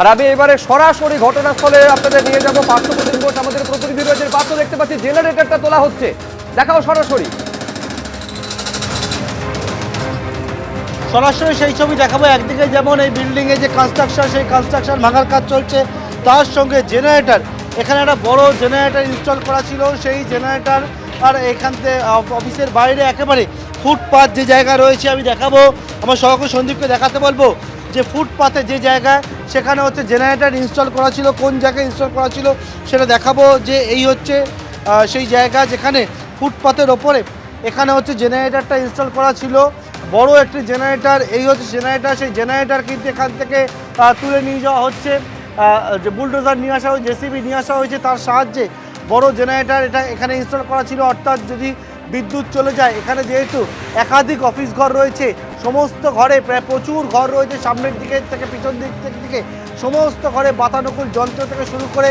আর আমি এবারে সরাসরি ঘটনাস্থলে আপনাদের নিয়ে যাবো। পার্থ প্রতিম ঘোষ আমাদের প্রতিনিধি রয়েছে। পার্থ, দেখতে পাচ্ছি জেনারেটরটা তোলা হচ্ছে, দেখাও সরাসরি। সরাসরি সেই ছবি দেখাবো। একদিকে যেমন এই বিল্ডিংয়ে যে কনস্ট্রাকশন, সেই কনস্ট্রাকশন ভাঙার কাজ চলছে, তার সঙ্গে জেনারেটর, এখানে একটা বড় জেনারেটর ইনস্টল করা ছিল, সেই জেনারেটর আর এখান থেকে অফিসের বাইরে একেবারে ফুটপাথ যে জায়গা রয়েছে আমি দেখাবো। আমার সহকর্মী সন্দীপকে দেখাতে বলবো যে ফুটপাথে যে জায়গায় সেখানে হচ্ছে জেনারেটর ইনস্টল করা ছিল, কোন জায়গায় ইনস্টল করা ছিল সেটা দেখাবো। যে এই হচ্ছে সেই জায়গা যেখানে ফুটপাথের ওপরে এখানে হচ্ছে জেনারেটরটা ইনস্টল করা ছিল, বড় একটি জেনারেটর। এই হচ্ছে জেনারেটর, সেই জেনারেটর কিন্তু এখান থেকে তুলে নিয়ে যাওয়া হচ্ছে, যে বুলডোজার নিয়ে আসা হয়েছে, জেসিবি নিয়ে আসা হয়েছে, তার সাহায্যে বড় জেনারেটর এটা এখানে ইনস্টল করা ছিল। অর্থাৎ যদি বিদ্যুৎ চলে যায়, এখানে যেহেতু একাধিক অফিস ঘর রয়েছে, সমস্ত ঘরে প্রায় প্রচুর ঘর রয়েছে, সামনের দিকে থেকে পিছন দিকে সমস্ত ঘরে বাতানুকূল যন্ত্র থেকে শুরু করে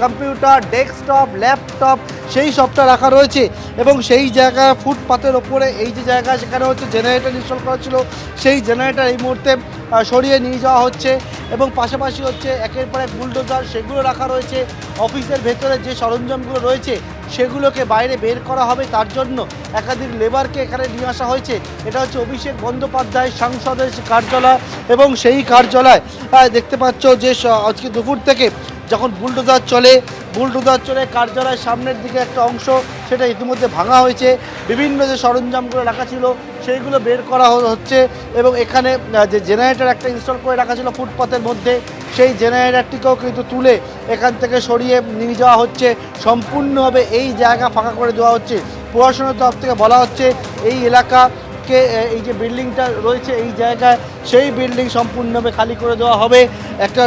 কম্পিউটার, ডেস্কটপ, ল্যাপটপ সেই সবটা রাখা রয়েছে। এবং সেই জায়গায় ফুটপাথের ওপরে এই যে জায়গা সেখানে হচ্ছে জেনারেটর ইনস্টল করা ছিল, সেই জেনারেটর এই মুহূর্তে সরিয়ে নিয়ে যাওয়া হচ্ছে। এবং পাশাপাশি হচ্ছে একের পর এক বুলডোজার সেগুলো রাখা রয়েছে। অফিসের ভেতরে যে সরঞ্জামগুলো রয়েছে সেগুলোকে বাইরে বের করা হবে, তার জন্য একাধিক লেবারকে এখানে নিয়ে আসা হয়েছে। এটা হচ্ছে অভিষেক বন্দ্যোপাধ্যায় সাংসদের কার্যালয়, এবং সেই কার্যালয় দেখতে পাচ্ছ যে আজকে দুপুর থেকে যখন বুলডোজার চলে কার্যালয়ের সামনের দিকে একটা অংশ সেটা ইতিমধ্যে ভাঙা হয়েছে। বিভিন্ন যে সরঞ্জামগুলো রাখা ছিল সেইগুলো বের করা হচ্ছে। এবং এখানে যে জেনারেটর একটা ইনস্টল করে রাখা ছিল ফুটপাথের মধ্যে, সেই জেনারেটরটিকেও কিন্তু তুলে এখান থেকে সরিয়ে নিয়ে যাওয়া হচ্ছে। সম্পূর্ণভাবে এই জায়গা ফাঁকা করে দেওয়া হচ্ছে। প্রশাসনের তরফ থেকে বলা হচ্ছে এই এলাকাকে, এই যে বিল্ডিংটা রয়েছে এই জায়গায়, সেই বিল্ডিং সম্পূর্ণভাবে খালি করে দেওয়া হবে। একটা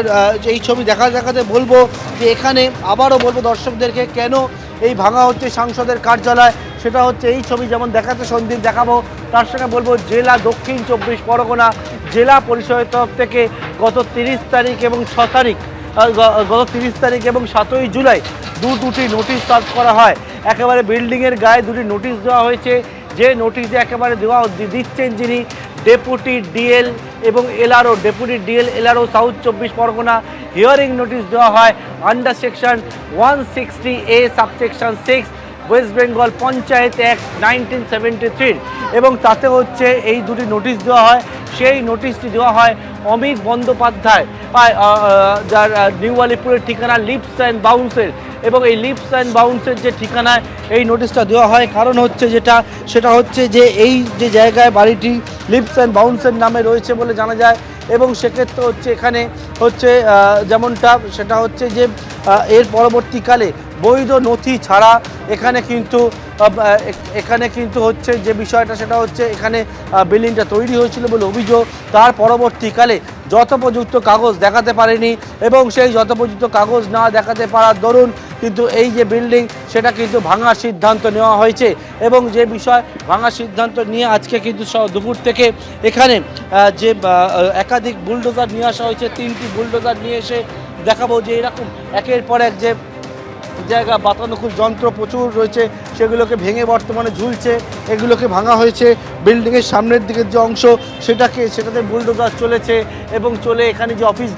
এই ছবি দেখাতে বলবো যে এখানে আবারও বলবো দর্শকদেরকে কেন এই ভাঙা হচ্ছে সাংসদের কার্যালয়, সেটা হচ্ছে এই ছবি যেমন দেখাতে সন্দীপ দেখাবো, তার সঙ্গে বলবো জেলা দক্ষিণ 24 পরগনা জেলা পরিষদের তরফ থেকে গত 30 তারিখ এবং 6 তারিখ, গত 30 তারিখ এবং 7ই জুলাই দুটি নোটিশ সার্ভ করা হয়। একেবারে বিল্ডিংয়ের গায়ে দুটি নোটিশ দেওয়া হয়েছে, যে নোটিশে একেবারে দিচ্ছেন যিনি ডেপুটি ডিএল এবং LRO, deputy DL LRO south 24 Pargana. Hearing notice দেওয়া হয় under section 160A subsection 6 West Bengal panchayat act 1973, এবং তাতে হচ্ছে এই দুটি নোটিশ দেওয়া হয়। সেই নোটিশটি দেওয়া হয় অমিত বন্দ্যোপাধ্যায়, যার নিউ আলিপুরের ঠিকানা লিপস অ্যান্ড বাউন্সের, এবং এই লিপস অ্যান্ড বাউন্সের যে ঠিকানায় এই নোটিশটা দেওয়া হয়, কারণ হচ্ছে সেটা হচ্ছে যে এই যে জায়গায় বাড়িটি লিপস অ্যান্ড বাউন্সের নামে রয়েছে বলে জানা যায়। এবং সেক্ষেত্রে হচ্ছে এখানে হচ্ছে যেমনটা সেটা হচ্ছে যে এর পরবর্তীকালে বৈধ নথি ছাড়া এখানে কিন্তু হচ্ছে যে বিষয়টা সেটা হচ্ছে এখানে বিল্ডিংটা তৈরি হয়েছিল বলে অভিযোগ। তার পরবর্তীকালে যথোপযুক্ত কাগজ দেখাতে পারেনি, এবং সেই যথোপযুক্ত কাগজ না দেখাতে পারার দরুন কিন্তু এই যে বিল্ডিং সেটা কিন্তু ভাঙার সিদ্ধান্ত নেওয়া হয়েছে। এবং যে বিষয় ভাঙার সিদ্ধান্ত নিয়ে আজকে কিন্তু দুপুর থেকে এখানে যে একাধিক বুলডোজার নিয়ে আসা হয়েছে, 3টি বুলডোজার নিয়ে এসে দেখাবো যে এরকম একের পর এক যে জায়গা বাতানুকূল যন্ত্র প্রচুর রয়েছে সেগুলোকে ভেঙে বর্তমানে ঝুলছে, এগুলোকে ভাঙা হয়েছে। বিল্ডিংয়ের সামনের দিকের যে অংশ সেটাতে বুলডোজার চলেছে, এবং চলে এখানে যে অফিস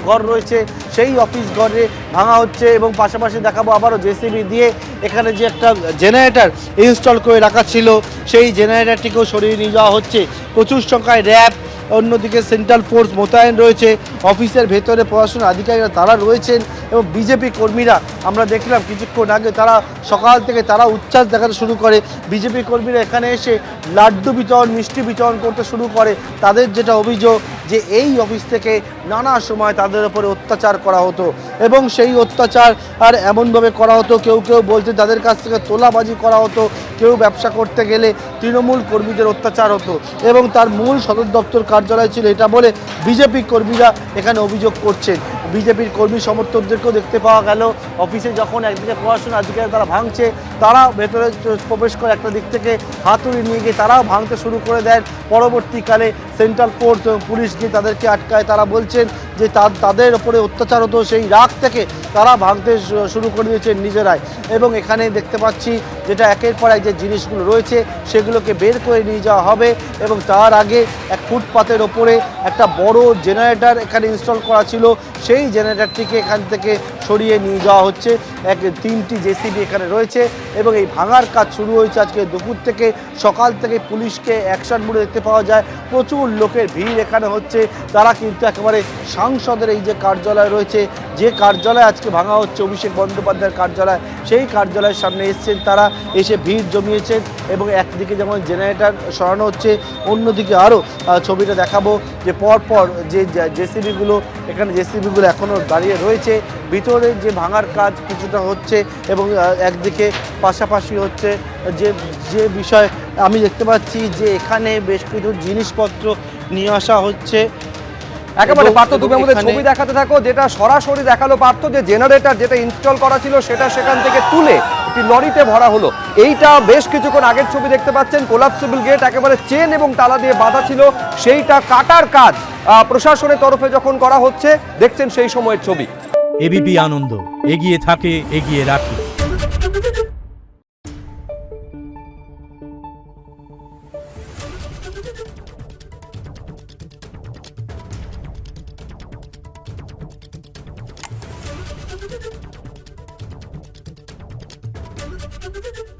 ঘর রয়েছে সেই অফিস ঘরে ভাঙা হচ্ছে। এবং পাশাপাশি দেখাবো আবারও জেসিবি দিয়ে এখানে যে একটা জেনারেটর ইনস্টল করে রাখা ছিল সেই জেনারেটরটিকেও সরিয়ে নিয়ে যাওয়া হচ্ছে। প্রচুর সংখ্যায় র্যাব, অন্যদিকে সেন্ট্রাল ফোর্স মোতায়েন রয়েছে, অফিসের ভেতরে প্রশাসনের আধিকারিকরা তারা রয়েছেন, এবং বিজেপি কর্মীরা আমরা দেখলাম কিছুক্ষণ আগে তারা সকাল থেকে তারা উচ্ছ্বাস দেখাতে শুরু করে। বিজেপি কর্মীরা এখানে এসে লাড্ডু বিতরণ, মিষ্টি বিতরণ করতে শুরু করে। তাদের যেটা অভিযোগ যে এই অফিস থেকে নানা সময় তাদের উপরে অত্যাচার করা হতো, এবং সেই অত্যাচার আর এমনভাবে করা হতো, কেউ বলছে তাদের কাছ থেকে তোলাবাজি করা হতো, কেউ ব্যবসা করতে গেলে তৃণমূল কর্মীদের অত্যাচার হতো, এবং তার মূল সদর দপ্তর কার্যালয় ছিল এটা বলে বিজেপি কর্মীরা এখানে অভিযোগ করছেন। বিজেপির কর্মী সমর্থকদেরকেও দেখতে পাওয়া গেল অফিসে, যখন একদিকে প্রশাসন আধিকারিক তারা ভাঙছে, তারা ভেতরে প্রবেশ করে একটা দিক থেকে হাতুড়ি নিয়ে গিয়ে তারাও ভাঙতে শুরু করে দেন। পরবর্তীকালে সেন্ট্রাল ফোর্স এবং পুলিশ গিয়ে তাদেরকে আটকায়। তারা বলছেন যে তাদের ওপরে অত্যাচার হতো, সেই রাগ থেকে তারা ভাঙতে শুরু করে দিয়েছেন নিজেরাই। এবং এখানে দেখতে পাচ্ছি যেটা একের পর এক যে জিনিসগুলো রয়েছে সেগুলোকে বের করে নিয়ে যাওয়া হবে এবং তার আগে এক ফুটপাতের ওপরে একটা বড় জেনারেটর এখানে ইনস্টল করা ছিল, সেই জেনারেটরটিকে এখান থেকে সরিয়ে নিয়ে যাওয়া হচ্ছে। 3টি জেসিবি এখানে রয়েছে এবং এই ভাঙার কাজ শুরু হয়েছে আজকে দুপুর থেকে। সকাল থেকে পুলিশকে অ্যাকশন মোডে দেখতে পাওয়া যায়, প্রচুর লোকের ভিড় এখানে হচ্ছে। তারা কিন্তু একেবারে সাংসদের এই যে কার্যালয় রয়েছে, যে কার্যালয় আজকে ভাঙা হচ্ছে অভিষেক বন্দ্যোপাধ্যায়ের কার্যালয়, সেই কার্যালয়ের সামনে এসছেন তারা, এসে ভিড় জমিয়েছেন এবং একদিকে যেমন জেনারেটর সরানো হচ্ছে, অন্যদিকে আরও ছবিটা দেখাবো যে পরপর যে জেসিবিগুলো এখানে জেসিবিগুলো এখনও দাঁড়িয়ে রয়েছে, ভিতরে যে ভাঙার কাজ কিছুটা হচ্ছে এবং একদিকে পাশাপাশি হচ্ছে যে বিষয় আমি দেখতে পাচ্ছি যে এখানে বেশ কিছু জিনিসপত্র নিয়ে আসা হচ্ছে। একেবারে পার্থ, তুমি আমাদের ছবি দেখাতে থাকো, যেটা সরাসরি দেখালো পার্থ যে জেনারেটর যেটা ইনস্টল করা ছিল সেটা সেখান থেকে তুলে একটি লরিতে ভরা হলো। এইটা বেশ কিছুক্ষণ আগের ছবি দেখতে পাচ্ছেন, কোলাপসিবল গেট একেবারে চেন এবং তালা দিয়ে বাঁধা ছিল, সেইটা কাটার কাজ প্রশাসনের তরফে যখন করা হচ্ছে দেখছেন সেই সময়ের ছবি। এবিপি আনন্দ, এগিয়ে থাকে, এগিয়ে রাখে। Thank you.